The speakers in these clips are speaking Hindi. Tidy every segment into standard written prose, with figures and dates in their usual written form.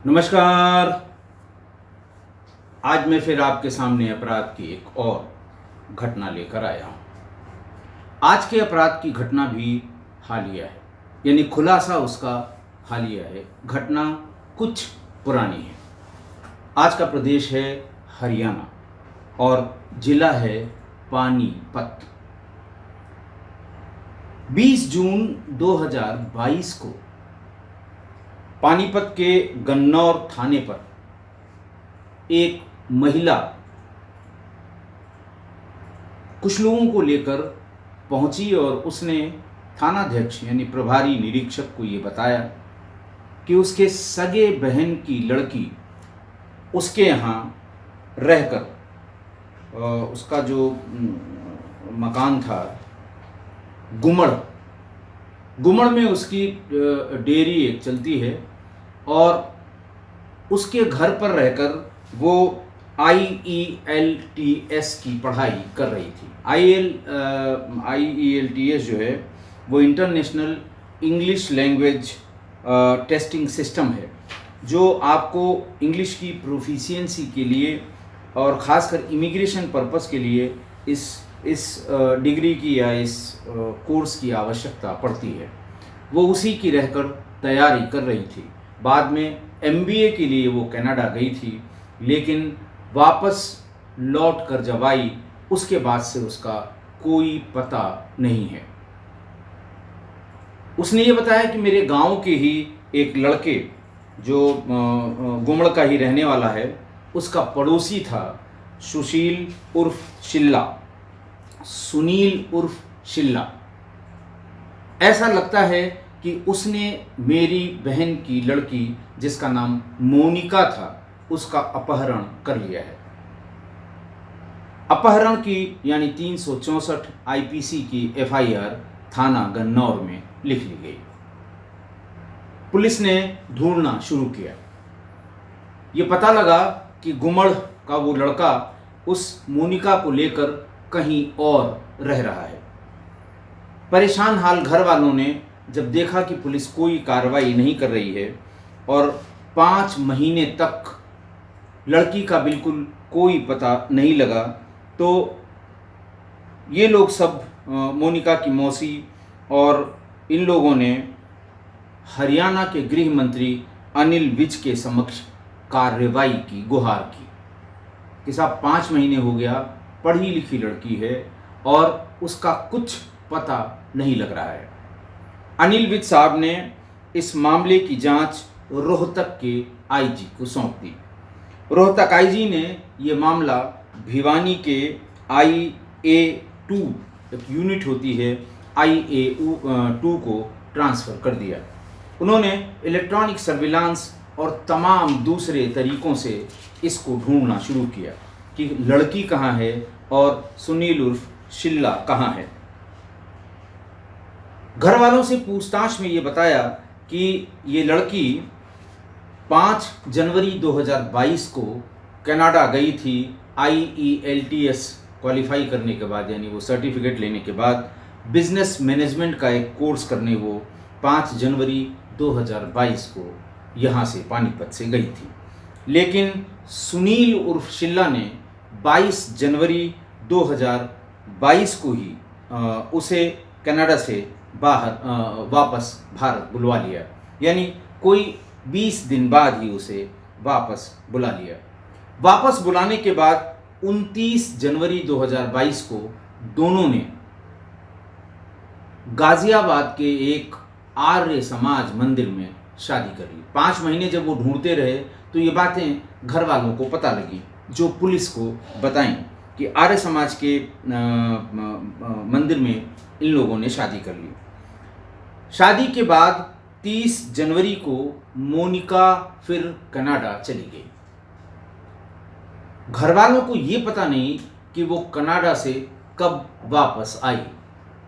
नमस्कार। आज मैं फिर आपके सामने अपराध की एक और घटना लेकर आया हूँ। आज के अपराध की घटना भी हालिया है, यानी खुलासा उसका हालिया है। घटना कुछ पुरानी है। आज का प्रदेश है हरियाणा और जिला है पानीपत। 20 जून 2022 को पानीपत के गन्नौर थाने पर एक महिला कुछ लोगों को लेकर पहुंची और उसने थानाध्यक्ष यानी प्रभारी निरीक्षक को ये बताया कि उसके सगे बहन की लड़की उसके यहाँ रहकर उसका जो मकान था गुमड़ में उसकी डेयरी एक चलती है और उसके घर पर रहकर वो IELTS की पढ़ाई कर रही थी। IELTS जो है वो international English language testing system है, जो आपको इंग्लिश की प्रोफिशिएंसी के लिए और ख़ासकर इमिग्रेशन पर्पस के लिए इस डिग्री की या इस कोर्स की आवश्यकता पड़ती है। वो उसी की रहकर तैयारी कर रही थी। बाद में MBA के लिए वो कनाडा गई थी, लेकिन वापस लौट कर जब आई उसके बाद से उसका कोई पता नहीं है। उसने ये बताया कि मेरे गांव के ही एक लड़के जो गुमड़ का ही रहने वाला है, उसका पड़ोसी था सुनील उर्फ शिल्ला। ऐसा लगता है कि उसने मेरी बहन की लड़की जिसका नाम मोनिका था उसका अपहरण कर लिया है। अपहरण की यानी 364 IPC की FIR थाना गन्नौर में लिख ली गई। पुलिस ने ढूंढना शुरू किया। ये पता लगा कि गुमड़ का वो लड़का उस मोनिका को लेकर कहीं और रह रहा है। परेशान हाल घर वालों ने जब देखा कि पुलिस कोई कार्रवाई नहीं कर रही है और 5 महीने तक लड़की का बिल्कुल कोई पता नहीं लगा, तो ये लोग सब मोनिका की मौसी और इन लोगों ने हरियाणा के गृह मंत्री अनिल विज के समक्ष कार्रवाई की गुहार की कि साहब 5 महीने हो गया, पढ़ी लिखी लड़की है और उसका कुछ पता नहीं लग रहा है। अनिल विज साहब ने इस मामले की जांच रोहतक के IG को सौंप दी। रोहतक IG ने ये मामला भिवानी के IA2 एक यूनिट होती है IA2 को ट्रांसफ़र कर दिया। उन्होंने इलेक्ट्रॉनिक सर्विलांस और तमाम दूसरे तरीक़ों से इसको ढूंढना शुरू किया कि लड़की कहाँ है और सुनील उर्फ शिल्ला कहाँ है। घर वालों से पूछताछ में ये बताया कि ये लड़की 5 जनवरी 2022 को कनाडा गई थी IELTS क्वालिफाई करने के बाद, यानी वो सर्टिफिकेट लेने के बाद बिजनेस मैनेजमेंट का एक कोर्स करने वो 5 जनवरी 2022 को यहाँ से पानीपत से गई थी। लेकिन सुनील उर्फ शिल्ला ने 22 जनवरी 2022 को ही उसे कनाडा से वापस भारत बुलवा लिया, यानी कोई 20 दिन बाद ही उसे वापस बुला लिया। वापस बुलाने के बाद 29 जनवरी 2022 को दोनों ने गाजियाबाद के एक आर्य समाज मंदिर में शादी कर ली। 5 महीने जब वो ढूंढते रहे तो ये बातें घर वालों को पता लगी, जो पुलिस को बताई कि आर्य समाज के मंदिर में इन लोगों ने शादी कर ली। शादी के बाद 30 जनवरी को मोनिका फिर कनाडा चली गई। घर वालों को ये पता नहीं कि वो कनाडा से कब वापस आई।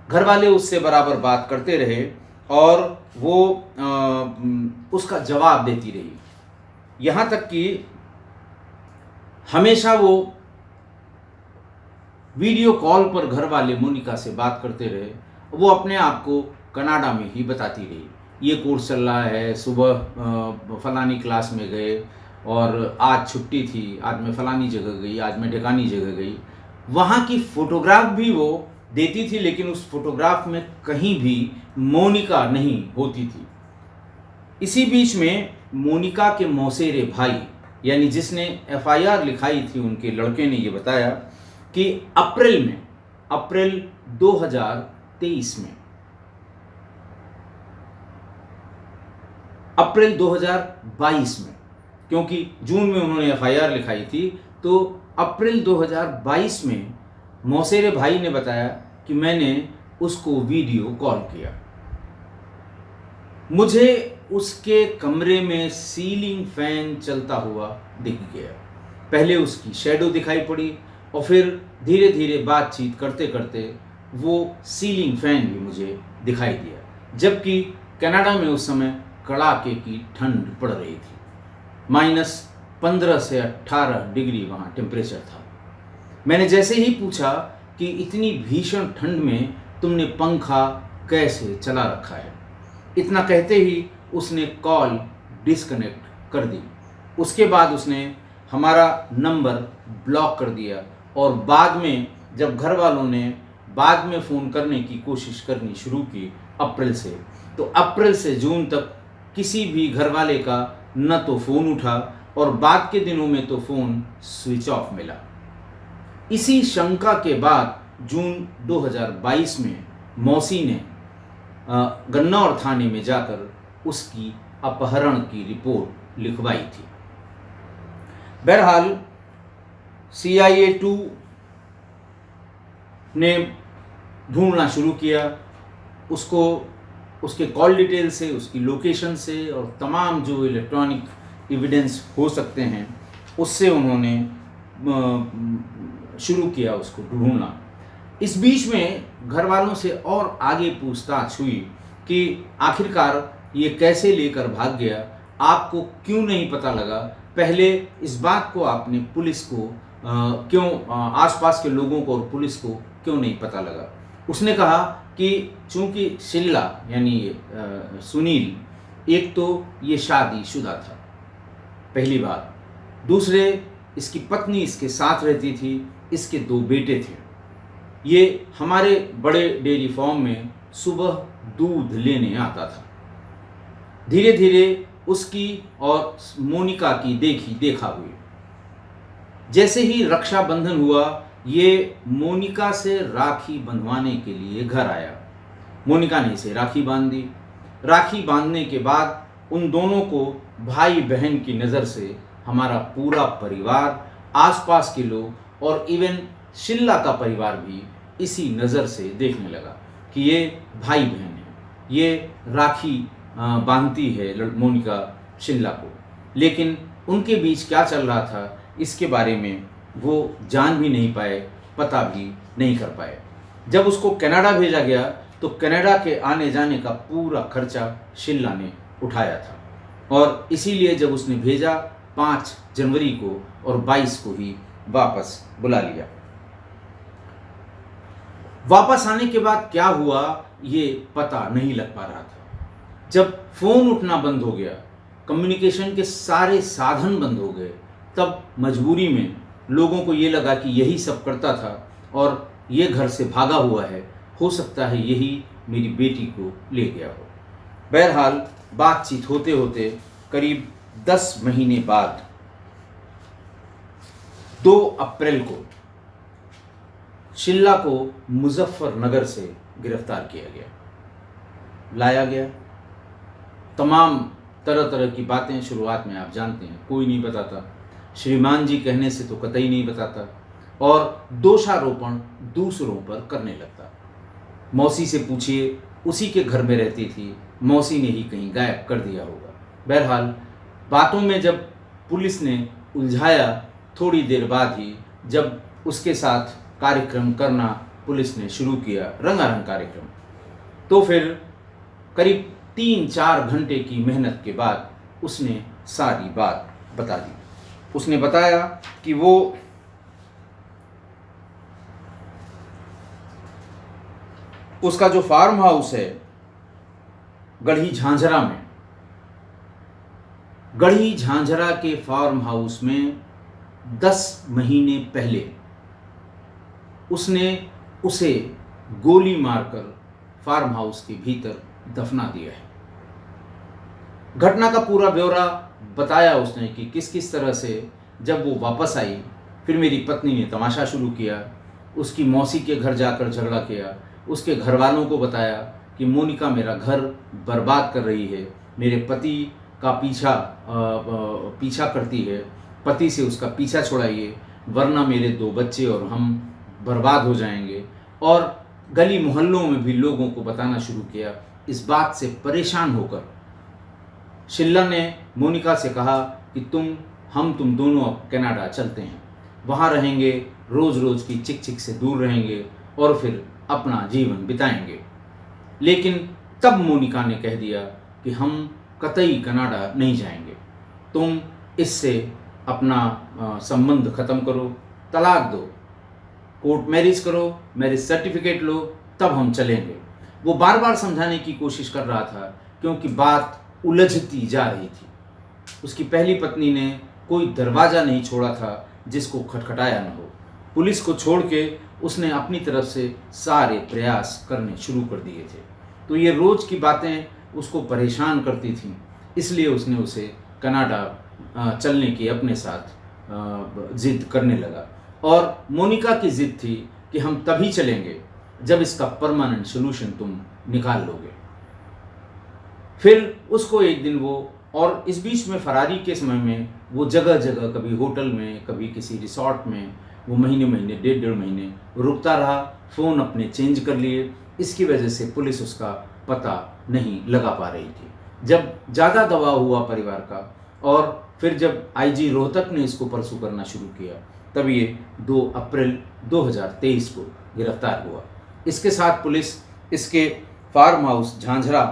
घर वाले उससे बराबर बात करते रहे और वो उसका जवाब देती रही, यहाँ तक कि हमेशा वो वीडियो कॉल पर घर वाले मोनिका से बात करते रहे। वो अपने आप को कनाडा में ही बताती रही। ये कोर्स चल रहा है, सुबह फलानी क्लास में गए और आज छुट्टी थी, आज मैं फलानी जगह गई, आज मैं ढिकानी जगह गई। वहाँ की फ़ोटोग्राफ भी वो देती थी, लेकिन उस फोटोग्राफ में कहीं भी मोनिका नहीं होती थी। इसी बीच में मोनिका के मौसेरे भाई, यानी जिसने एफआईआर लिखाई थी, उनके लड़के ने ये बताया कि अप्रैल 2023 में, अप्रैल 2022 में, क्योंकि जून में उन्होंने एफआईआर लिखाई थी, तो अप्रैल 2022 में मौसेरे भाई ने बताया कि मैंने उसको वीडियो कॉल किया। मुझे उसके कमरे में सीलिंग फैन चलता हुआ दिख गया। पहले उसकी शैडो दिखाई पड़ी और फिर धीरे धीरे बातचीत करते करते वो सीलिंग फैन भी मुझे दिखाई दिया। जबकि कनाडा में उस समय कड़ाके की ठंड पड़ रही थी, -15 से 18 डिग्री वहाँ टेम्परेचर था। मैंने जैसे ही पूछा कि इतनी भीषण ठंड में तुमने पंखा कैसे चला रखा है, इतना कहते ही उसने कॉल डिस्कनेक्ट कर दी। उसके बाद उसने हमारा नंबर ब्लॉक कर दिया और बाद में जब घर वालों ने बाद में फ़ोन करने की कोशिश करनी शुरू की अप्रैल से, तो अप्रैल से जून तक किसी भी घर वाले का न तो फ़ोन उठा और बाद के दिनों में तो फ़ोन स्विच ऑफ मिला। इसी शंका के बाद जून 2022 में मौसी ने गन्नौर थाने में जाकर उसकी अपहरण की रिपोर्ट लिखवाई थी। बहरहाल CIA2 ने ढूंढना शुरू किया उसको, उसके कॉल डिटेल से, उसकी लोकेशन से और तमाम जो इलेक्ट्रॉनिक एविडेंस हो सकते हैं उससे उन्होंने शुरू किया उसको ढूंढना। इस बीच में घर वालों से और आगे पूछताछ हुई कि आखिरकार ये कैसे लेकर भाग गया, आपको क्यों नहीं पता लगा, पहले इस बात को आपने पुलिस को क्यों, आसपास के लोगों को और पुलिस को क्यों नहीं पता लगा। उसने कहा कि चूंकि शिल्ला यानी सुनील, एक तो ये शादीशुदा था, पहली बात, दूसरे इसकी पत्नी इसके साथ रहती थी, इसके 2 बेटे थे। ये हमारे बड़े डेयरी फार्म में सुबह दूध लेने आता था। धीरे धीरे उसकी और मोनिका की देखा हुई। जैसे ही रक्षाबंधन हुआ, ये मोनिका से राखी बंधवाने के लिए घर आया। मोनिका ने इसे राखी बांध दी। राखी बांधने के बाद उन दोनों को भाई बहन की नज़र से हमारा पूरा परिवार, आसपास के लोग और इवन शिल्ला का परिवार भी इसी नज़र से देखने लगा कि ये भाई बहन है, ये राखी बांधती है मोनिका शिल्ला को। लेकिन उनके बीच क्या चल रहा था इसके बारे में वो जान भी नहीं पाए, पता भी नहीं कर पाए। जब उसको कनाडा भेजा गया तो कनाडा के आने जाने का पूरा खर्चा शिल्ला ने उठाया था और इसीलिए जब उसने भेजा 5 जनवरी को और 22 को ही वापस बुला लिया। वापस आने के बाद क्या हुआ ये पता नहीं लग पा रहा था। जब फ़ोन उठना बंद हो गया, कम्युनिकेशन के सारे साधन बंद हो गए, तब मजबूरी में लोगों को ये लगा कि यही सब करता था और ये घर से भागा हुआ है, हो सकता है यही मेरी बेटी को ले गया हो। बहरहाल बातचीत होते होते करीब 10 महीने बाद 2 अप्रैल को शिल्ला को मुजफ्फरनगर से गिरफ्तार किया गया, लाया गया। तमाम तरह तरह की बातें शुरुआत में आप जानते हैं, कोई नहीं बताता, श्रीमान जी कहने से तो कतई नहीं बताता और दोषारोपण दूसरों पर करने लगता। मौसी से पूछिए, उसी के घर में रहती थी, मौसी ने ही कहीं गायब कर दिया होगा। बहरहाल बातों में जब पुलिस ने उलझाया, थोड़ी देर बाद ही जब उसके साथ कार्यक्रम करना पुलिस ने शुरू किया, रंगारंग कार्यक्रम, तो फिर करीब 3-4 घंटे की मेहनत के बाद उसने सारी बात बता दी। उसने बताया कि वो उसका जो फार्म हाउस है गढ़ी झांझरा के फार्म हाउस में 10 महीने पहले उसने उसे गोली मारकर फार्म हाउस के भीतर दफना दिया है। घटना का पूरा ब्यौरा बताया उसने कि किस किस तरह से जब वो वापस आई, फिर मेरी पत्नी ने तमाशा शुरू किया, उसकी मौसी के घर जाकर झगड़ा किया, उसके घर वालों को बताया कि मोनिका मेरा घर बर्बाद कर रही है, मेरे पति का पीछा करती है, पति से उसका पीछा छुड़ाइए वरना मेरे 2 बच्चे और हम बर्बाद हो जाएंगे। और गली मोहल्लों में भी लोगों को बताना शुरू किया। इस बात से परेशान होकर शिल्ला ने मोनिका से कहा कि तुम दोनों अब कनाडा चलते हैं, वहाँ रहेंगे, रोज़ रोज़ की चिक चिक से दूर रहेंगे और फिर अपना जीवन बिताएंगे। लेकिन तब मोनिका ने कह दिया कि हम कतई कनाडा नहीं जाएंगे, तुम इससे अपना संबंध ख़त्म करो, तलाक दो, कोर्ट मैरिज करो, मैरिज सर्टिफिकेट लो, तब हम चलेंगे। वो बार बार समझाने की कोशिश कर रहा था क्योंकि बात उलझती जा रही थी। उसकी पहली पत्नी ने कोई दरवाज़ा नहीं छोड़ा था जिसको खटखटाया न हो। पुलिस को छोड़ के उसने अपनी तरफ से सारे प्रयास करने शुरू कर दिए थे। तो ये रोज़ की बातें उसको परेशान करती थीं, इसलिए उसने उसे कनाडा चलने की अपने साथ ज़िद करने लगा। और मोनिका की ज़िद थी कि हम तभी चलेंगे जब इसका परमानेंट सोल्यूशन तुम निकाल लोगे। फिर उसको एक दिन और इस बीच में फरारी के समय में वो जगह जगह, कभी होटल में, कभी किसी रिसोर्ट में, वो महीने 1.5 महीने रुकता रहा। फ़ोन अपने चेंज कर लिए, इसकी वजह से पुलिस उसका पता नहीं लगा पा रही थी। जब ज़्यादा दबाव हुआ परिवार का और फिर जब आईजी रोहतक ने इसको परसू करना शुरू किया, तब ये 2 अप्रैल 2023 को गिरफ्तार हुआ। इसके साथ पुलिस इसके फार्म हाउस झांझरा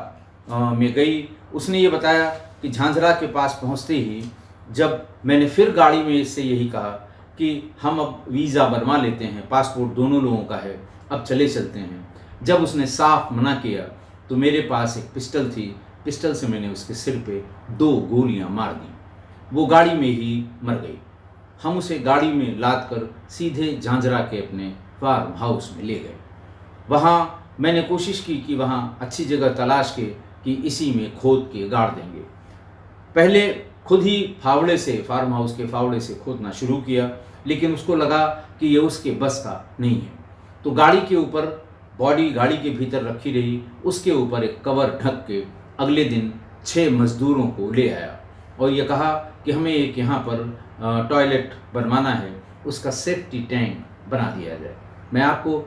में गई। उसने ये बताया कि झांझरा के पास पहुंचते ही जब मैंने फिर गाड़ी में इससे यही कहा कि हम अब वीज़ा बनवा लेते हैं, पासपोर्ट दोनों लोगों का है, अब चले चलते हैं, जब उसने साफ मना किया तो मेरे पास एक पिस्टल थी, पिस्टल से मैंने उसके सिर पे 2 गोलियां मार दी। वो गाड़ी में ही मर गई। हम उसे गाड़ी में लाद कर सीधे झांझरा के अपने फार्म हाउस में ले गए। वहाँ मैंने कोशिश की कि वहाँ अच्छी जगह तलाश के कि इसी में खोद के गाड़ देंगे। पहले खुद ही फावड़े से, फार्म हाउस के फावड़े से खोदना शुरू किया, लेकिन उसको लगा कि ये उसके बस का नहीं है, तो गाड़ी के ऊपर बॉडी गाड़ी के भीतर रखी रही, उसके ऊपर एक कवर ढक के अगले दिन 6 मजदूरों को ले आया और ये कहा कि हमें एक यहाँ पर टॉयलेट बनवाना है, उसका सेफ्टी टैंक बना दिया जाए। मैं आपको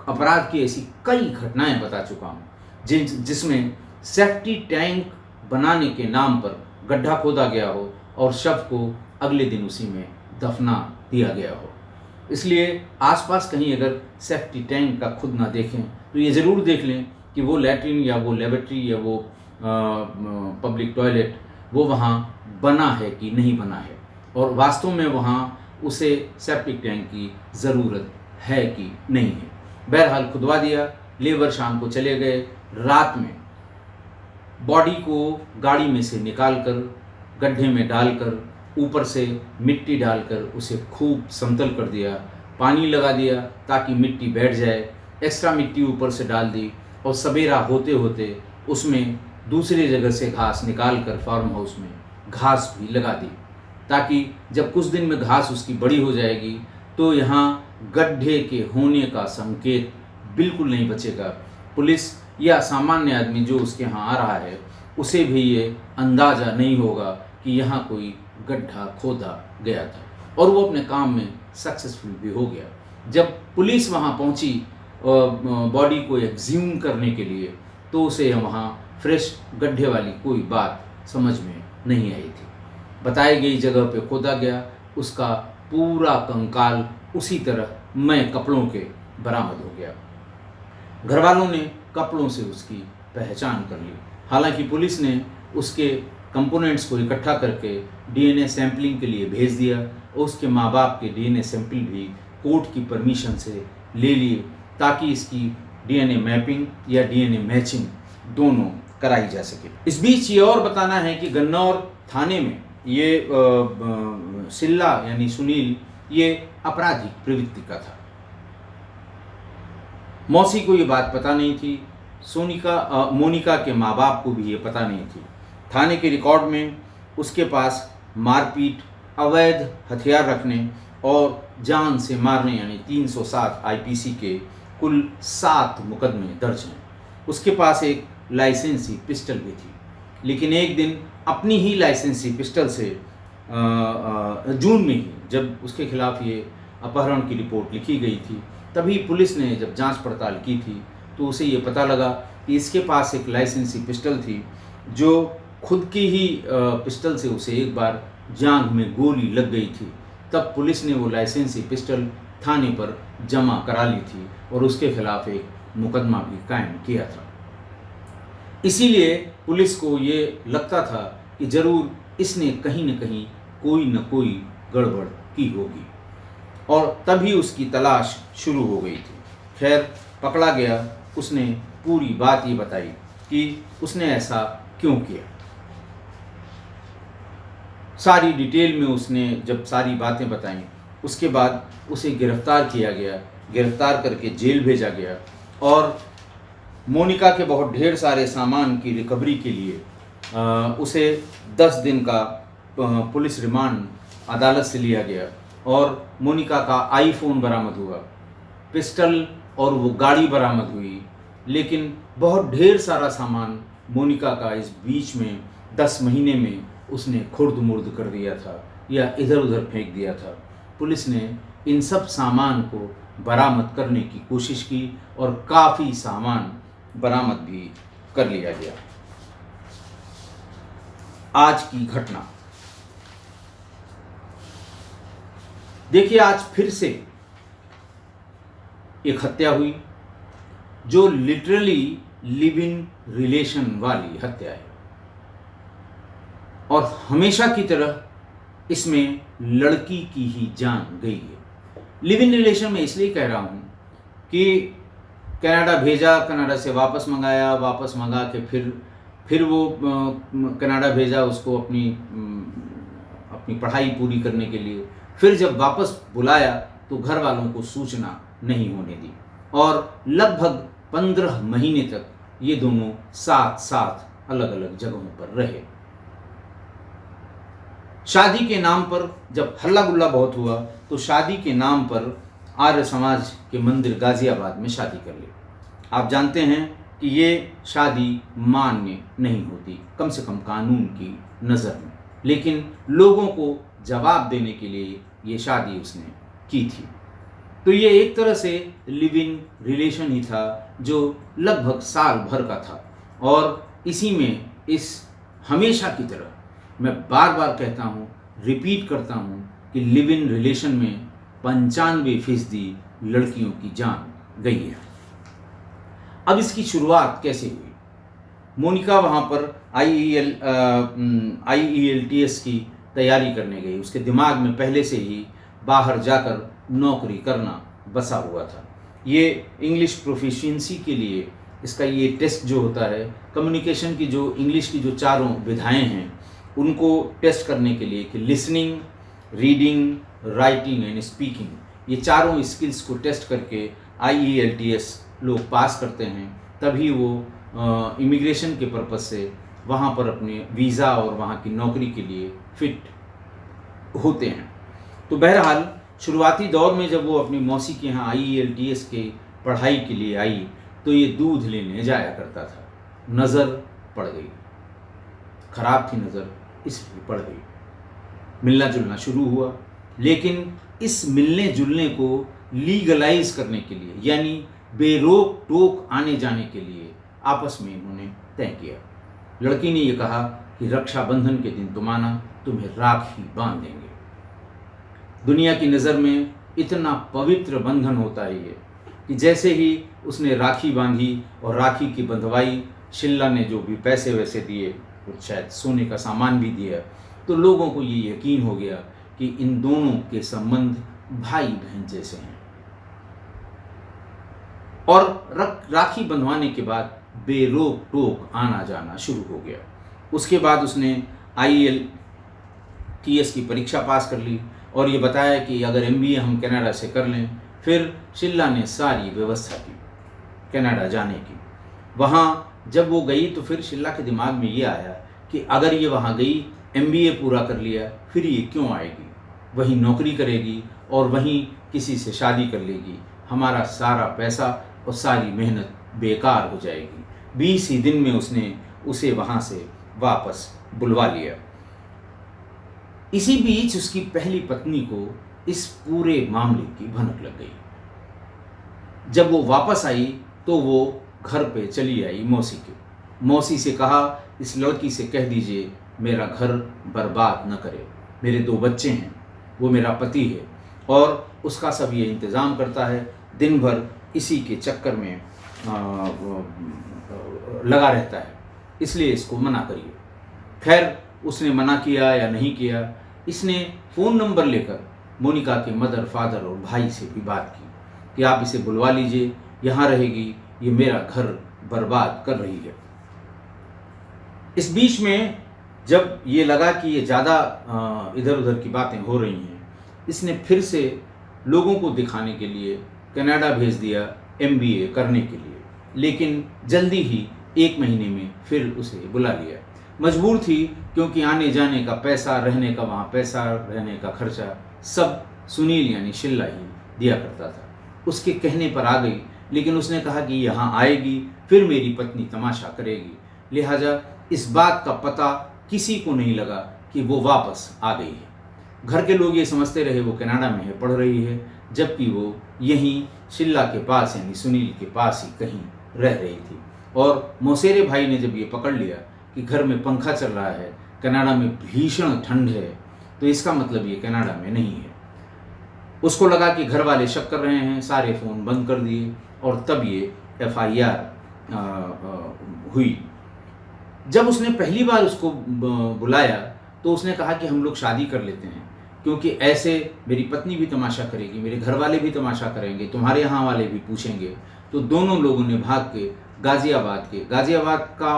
अपराध की ऐसी कई घटनाएं बता चुका हूँ जिसमें सेफ्टी टैंक बनाने के नाम पर गड्ढा खोदा गया हो और शव को अगले दिन उसी में दफना दिया गया हो। इसलिए आसपास कहीं अगर सेफ्टी टैंक का खुद ना देखें तो ये ज़रूर देख लें कि वो लैट्रिन या वो लेबोरेटरी या वो पब्लिक टॉयलेट वो वहाँ बना है कि नहीं बना है, और वास्तव में वहाँ उसे सेप्टिक टैंक की ज़रूरत है कि नहीं है। बहरहाल खुदवा दिया, लेबर शाम को चले गए। रात में बॉडी को गाड़ी में से निकालकर गड्ढे में डालकर ऊपर से मिट्टी डालकर उसे खूब समतल कर दिया, पानी लगा दिया ताकि मिट्टी बैठ जाए, एक्स्ट्रा मिट्टी ऊपर से डाल दी और सवेरा होते होते उसमें दूसरी जगह से घास निकाल कर फार्म हाउस में घास भी लगा दी, ताकि जब कुछ दिन में घास उसकी बड़ी हो जाएगी तो यहाँ गड्ढे के होने का संकेत बिल्कुल नहीं बचेगा। पुलिस या सामान्य आदमी जो उसके यहाँ आ रहा है उसे भी ये अंदाज़ा नहीं होगा कि यहाँ कोई गड्ढा खोदा गया था, और वो अपने काम में सक्सेसफुल भी हो गया। जब पुलिस वहाँ पहुँची बॉडी को एक्सह्यूम करने के लिए तो उसे वहाँ फ्रेश गड्ढे वाली कोई बात समझ में नहीं आई थी। बताई गई जगह पे खोदा गया, उसका पूरा कंकाल उसी तरह मैं कपड़ों के बरामद हो गया। घर वालों ने कपड़ों से उसकी पहचान कर ली। हालांकि पुलिस ने उसके कंपोनेंट्स को इकट्ठा करके डीएनए सैंपलिंग के लिए भेज दिया और उसके माँ बाप के डीएनए सैंपल भी कोर्ट की परमिशन से ले लिए ताकि इसकी डीएनए मैपिंग या डीएनए मैचिंग दोनों कराई जा सके। इस बीच ये और बताना है कि गन्नौर थाने में ये सिल्ला यानी सुनील ये आपराधिक प्रवृत्ति का था। मौसी को ये बात पता नहीं थी, मोनिका के माँ बाप को भी ये पता नहीं थी। थाने के रिकॉर्ड में उसके पास मारपीट, अवैध हथियार रखने और जान से मारने यानी 307 आईपीसी के कुल 7 मुकदमे दर्ज हैं। उसके पास एक लाइसेंसी पिस्टल भी थी, लेकिन एक दिन अपनी ही लाइसेंसी पिस्टल से जून में ही जब उसके खिलाफ ये अपहरण की रिपोर्ट लिखी गई थी, तभी पुलिस ने जब जांच पड़ताल की थी तो उसे ये पता लगा कि इसके पास एक लाइसेंसी पिस्टल थी जो खुद की ही पिस्टल से उसे एक बार जांघ में गोली लग गई थी। तब पुलिस ने वो लाइसेंसी पिस्टल थाने पर जमा करा ली थी और उसके खिलाफ एक मुकदमा भी कायम किया था। इसीलिए पुलिस को ये लगता था कि जरूर इसने कहीं न कहीं कोई न कोई गड़बड़ की होगी और तभी उसकी तलाश शुरू हो गई थी। खैर पकड़ा गया, उसने पूरी बात ये बताई कि उसने ऐसा क्यों किया। सारी डिटेल में उसने जब सारी बातें बताईं, उसके बाद उसे गिरफ्तार किया गया। गिरफ्तार करके जेल भेजा गया और मोनिका के बहुत ढेर सारे सामान की रिकवरी के लिए उसे 10 दिन का पुलिस रिमांड अदालत से लिया गया और मोनिका का आईफोन बरामद हुआ, पिस्टल और वो गाड़ी बरामद हुई। लेकिन बहुत ढेर सारा सामान मोनिका का इस बीच में 10 महीने में उसने खुर्द मुर्द कर दिया था या इधर उधर फेंक दिया था। पुलिस ने इन सब सामान को बरामद करने की कोशिश की और काफ़ी सामान बरामद भी कर लिया गया। आज की घटना देखिए, आज फिर से एक हत्या हुई जो लिटरली लिव इन रिलेशन वाली हत्या है और हमेशा की तरह इसमें लड़की की ही जान गई है। लिव इन रिलेशन में इसलिए कह रहा हूं कि कनाडा भेजा, कनाडा से वापस मंगाया, वापस मंगा के फिर वो कनाडा भेजा उसको अपनी पढ़ाई पूरी करने के लिए। फिर जब वापस बुलाया तो घर वालों को सूचना नहीं होने दी और लगभग 15 महीने तक ये दोनों साथ साथ अलग अलग जगहों पर रहे। शादी के नाम पर जब हल्ला गुल्ला बहुत हुआ तो शादी के नाम पर आर्य समाज के मंदिर गाजियाबाद में शादी कर ली। आप जानते हैं कि ये शादी मान्य नहीं होती, कम से कम कानून की नज़र में, लेकिन लोगों को जवाब देने के लिए ये शादी उसने की थी। तो ये एक तरह से लिव इन रिलेशन ही था जो लगभग साल भर का था और इसी में इस हमेशा की तरह मैं बार बार कहता हूँ, रिपीट करता हूँ कि लिव इन रिलेशन में 95% लड़कियों की जान गई है। अब इसकी शुरुआत कैसे हुई? मोनिका वहाँ पर IELTS की तैयारी करने गई। उसके दिमाग में पहले से ही बाहर जाकर नौकरी करना बसा हुआ था। ये इंग्लिश प्रोफिशिएंसी के लिए इसका ये टेस्ट जो होता है, कम्युनिकेशन की जो इंग्लिश की जो चारों विधाएं हैं उनको टेस्ट करने के लिए कि listening, reading, writing and speaking, ये चारों स्किल्स को टेस्ट करके IELTS लोग पास करते हैं, तभी वो इमिग्रेशन के पर्पज़ से वहाँ पर अपने वीज़ा और वहाँ की नौकरी के लिए फिट होते हैं। तो बहरहाल शुरुआती दौर में जब वो अपनी मौसी के यहाँ IELTS के पढ़ाई के लिए आई तो ये दूध लेने जाया करता था। नज़र पड़ गई, खराब थी नज़र, इसलिए पड़ गई। मिलना जुलना शुरू हुआ, लेकिन इस मिलने जुलने को लीगलाइज करने के लिए यानी बेरोक टोक आने जाने के लिए आपस में इन्होंने तय किया। लड़की ने ये कहा कि रक्षाबंधन के दिन तुम आना, तुम्हें राखी बांध देंगे। दुनिया की नज़र में इतना पवित्र बंधन होता है ये कि जैसे ही उसने राखी बांधी और राखी की बंधवाई, शिल्ला ने जो भी पैसे वैसे दिए, कुछ शायद सोने का सामान भी दिया, तो लोगों को ये यकीन हो गया कि इन दोनों के संबंध भाई बहन जैसे हैं। और राखी बंधवाने के बाद बेरोक टोक आना जाना शुरू हो गया। उसके बाद उसने IELTS की परीक्षा पास कर ली और ये बताया कि अगर MBA हम कनाडा से कर लें। फिर शीला ने सारी व्यवस्था की कनाडा जाने की। वहाँ जब वो गई तो फिर शीला के दिमाग में ये आया कि अगर ये वहाँ गई, MBA पूरा कर लिया, फिर ये क्यों आएगी, वहीं नौकरी करेगी और वहीं किसी से शादी कर लेगी। हमारा सारा पैसा और सारी मेहनत बेकार हो जाएगी। 20 ही दिन में उसने उसे वहाँ से वापस बुलवा लिया। इसी बीच उसकी पहली पत्नी को इस पूरे मामले की भनक लग गई। जब वो वापस आई तो वो घर पे चली आई मौसी के। मौसी से कहा, इस लड़की से कह दीजिए मेरा घर बर्बाद न करे। मेरे 2 बच्चे हैं, वो मेरा पति है और उसका सब ये इंतज़ाम करता है। दिन भर इसी के चक्कर में लगा रहता है, इसलिए इसको मना करिए। खैर उसने मना किया या नहीं किया, इसने फ़ोन नंबर लेकर मोनिका के मदर, फादर और भाई से भी बात की कि आप इसे बुलवा लीजिए, यहाँ रहेगी, ये मेरा घर बर्बाद कर रही है। इस बीच में जब ये लगा कि ये ज़्यादा इधर उधर की बातें हो रही हैं, इसने फिर से लोगों को दिखाने के लिए कनाडा भेज दिया MBA करने के लिए। लेकिन जल्दी ही 1 महीने में फिर उसे बुला लिया। मजबूर थी क्योंकि आने जाने का पैसा, रहने का वहाँ पैसा, रहने का खर्चा सब सुनील यानी शीला ही दिया करता था। उसके कहने पर आ गई, लेकिन उसने कहा कि यहाँ आएगी फिर मेरी पत्नी तमाशा करेगी। लिहाजा इस बात का पता किसी को नहीं लगा कि वो वापस आ गई है। घर के लोग ये समझते रहे वो कनाडा में है, पढ़ रही है, जबकि वो यहीं शीला के पास यानी सुनील के पास ही कहीं रह रही थी। और मौसेरे भाई ने जब ये पकड़ लिया कि घर में पंखा चल रहा है, कनाडा में भीषण ठंड है, तो इसका मतलब ये कनाडा में नहीं है। उसको लगा कि घर वाले शक कर रहे हैं, सारे फ़ोन बंद कर दिए और तब ये FIR हुई। जब उसने पहली बार उसको बुलाया तो उसने कहा कि हम लोग शादी कर लेते हैं, क्योंकि ऐसे मेरी पत्नी भी तमाशा करेगी, मेरे घर वाले भी तमाशा करेंगे, तुम्हारे यहाँ वाले भी पूछेंगे। तो दोनों लोगों ने भाग के गाज़ियाबाद का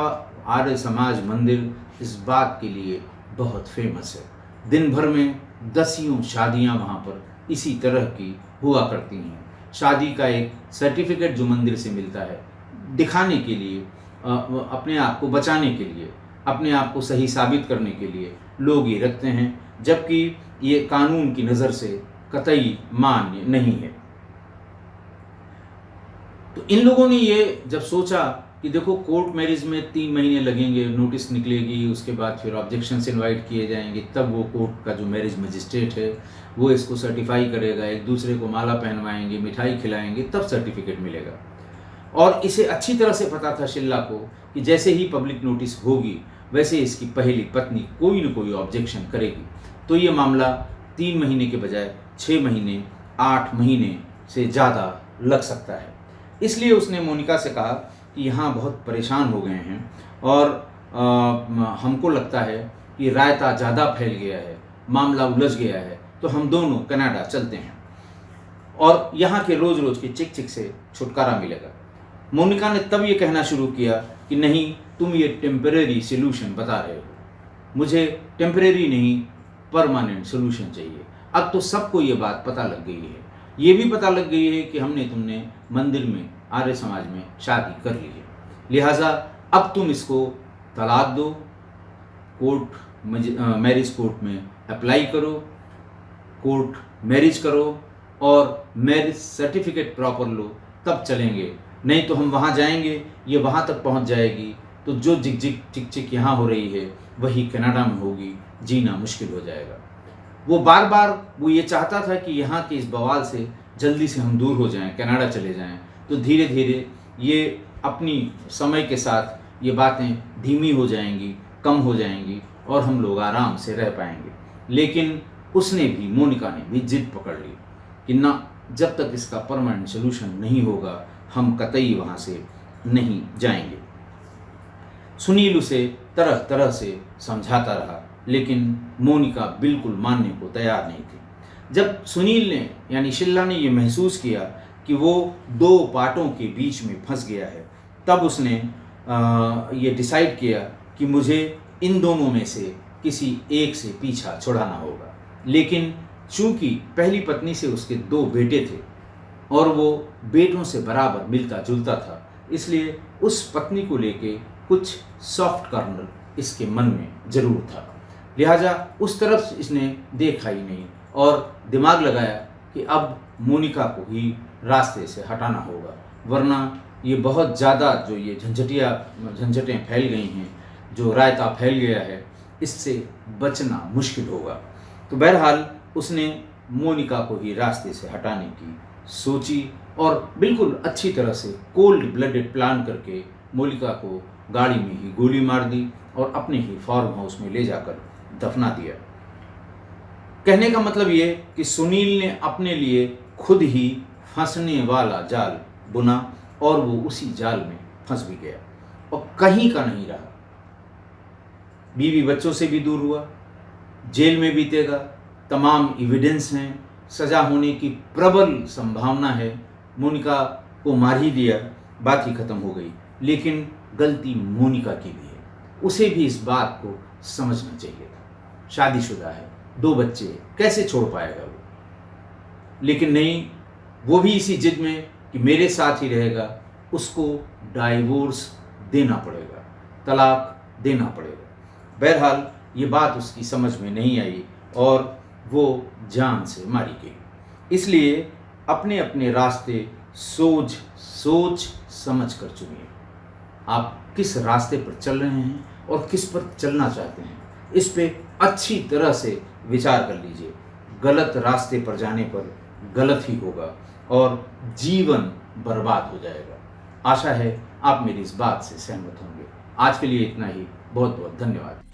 आर्य समाज मंदिर इस बात के लिए बहुत फेमस है। दिन भर में दसियों शादियाँ वहाँ पर इसी तरह की हुआ करती हैं। शादी का एक सर्टिफिकेट जो मंदिर से मिलता है, दिखाने के लिए, अपने आप को बचाने के लिए, अपने आप को सही साबित करने के लिए लोग ये रखते हैं, जबकि ये कानून की नज़र से कतई मान्य नहीं है। तो इन लोगों ने ये जब सोचा कि देखो कोर्ट मैरिज में 3 महीने लगेंगे, नोटिस निकलेगी, उसके बाद फिर ऑब्जेक्शंस इनवाइट किए जाएंगे, तब वो कोर्ट का जो मैरिज मजिस्ट्रेट है वो इसको सर्टिफाई करेगा, एक दूसरे को माला पहनवाएंगे, मिठाई खिलाएंगे, तब सर्टिफिकेट मिलेगा। और इसे अच्छी तरह से पता था शीला को कि जैसे ही पब्लिक नोटिस होगी वैसे इसकी पहली पत्नी कोई न कोई ऑब्जेक्शन करेगी, तो ये मामला 3 महीने के बजाय 6 महीने, 8 महीने से ज़्यादा लग सकता है। इसलिए उसने मोनिका से कहा कि यहाँ बहुत परेशान हो गए हैं और हमको लगता है कि रायता ज़्यादा फैल गया है, मामला उलझ गया है, तो हम दोनों कनाडा चलते हैं और यहाँ के रोज़ रोज़ के चिक चिक से छुटकारा मिलेगा। मोनिका ने तब ये कहना शुरू किया कि नहीं, तुम ये टेम्परेरी सोल्यूशन बता रहे हो, मुझे टेम्परेरी नहीं परमानेंट सोल्यूशन चाहिए। अब तो सबको ये बात पता लग गई है, ये भी पता लग गई है कि तुमने मंदिर में आर्य समाज में शादी कर ली है, लिहाजा अब तुम इसको तलाक दो, मैरिज कोर्ट में अप्लाई करो, कोर्ट मैरिज करो और मैरिज सर्टिफिकेट प्रॉपर लो, तब चलेंगे। नहीं तो हम वहाँ जाएंगे, ये वहाँ तक पहुँच जाएगी, तो जो चिक चिक यहाँ हो रही है वही कनाडा में होगी, जीना मुश्किल हो जाएगा। वो बार बार वो ये चाहता था कि यहाँ के इस बवाल से जल्दी से हम दूर हो जाएं, कनाडा चले जाएं। तो धीरे धीरे ये अपनी समय के साथ ये बातें धीमी हो जाएंगी, कम हो जाएंगी और हम लोग आराम से रह पाएंगे। लेकिन उसने भी, मोनिका ने भी जिद पकड़ ली कि ना, जब तक इसका परमानेंट सोल्यूशन नहीं होगा हम कतई वहाँ से नहीं जाएंगे। सुनील उसे तरह तरह से समझाता रहा, लेकिन मोनिका बिल्कुल मानने को तैयार नहीं थी। जब सुनील ने यानी शीला ने ये महसूस किया कि वो 2 पाटों के बीच में फंस गया है, तब उसने ये डिसाइड किया कि मुझे इन दोनों में से किसी एक से पीछा छुड़ाना होगा। लेकिन चूंकि पहली पत्नी से उसके 2 बेटे थे और वो बेटों से बराबर मिलता जुलता था, इसलिए उस पत्नी को लेके कुछ सॉफ्ट कॉर्नर इसके मन में ज़रूर था। लिहाजा उस तरफ इसने देखा ही नहीं और दिमाग लगाया कि अब मोनिका को ही रास्ते से हटाना होगा, वरना ये बहुत ज़्यादा जो ये झंझटें फैल गई हैं, जो रायता फैल गया है, इससे बचना मुश्किल होगा। तो बहरहाल उसने मोनिका को ही रास्ते से हटाने की सोची और बिल्कुल अच्छी तरह से कोल्ड ब्लडेड प्लान करके मोनिका को गाड़ी में ही गोली मार दी और अपने ही फार्म हाउस में ले जाकर दफना दिया। कहने का मतलब ये कि सुनील ने अपने लिए खुद ही फंसने वाला जाल बुना और वो उसी जाल में फंस भी गया और कहीं का नहीं रहा। बीवी बच्चों से भी दूर हुआ, जेल में बीतेगा, तमाम एविडेंस हैं, सजा होने की प्रबल संभावना है, मोनिका को मार ही दिया, बात ही खत्म हो गई। लेकिन गलती मोनिका की भी है, उसे भी इस बात को समझना चाहिए था। शादीशुदा है, 2 बच्चे, कैसे छोड़ पाएगा वो? लेकिन नहीं, वो भी इसी जिद में कि मेरे साथ ही रहेगा, उसको डाइवोर्स देना पड़ेगा, तलाक देना पड़ेगा। बहरहाल ये बात उसकी समझ में नहीं आई और वो जान से मारी गई। इसलिए अपने अपने रास्ते सोच समझ कर चुनिए। आप किस रास्ते पर चल रहे हैं और किस पर चलना चाहते हैं, इस पे अच्छी तरह से विचार कर लीजिए। गलत रास्ते पर जाने पर गलत ही होगा और जीवन बर्बाद हो जाएगा। आशा है आप मेरी इस बात से सहमत होंगे। आज के लिए इतना ही। बहुत बहुत धन्यवाद।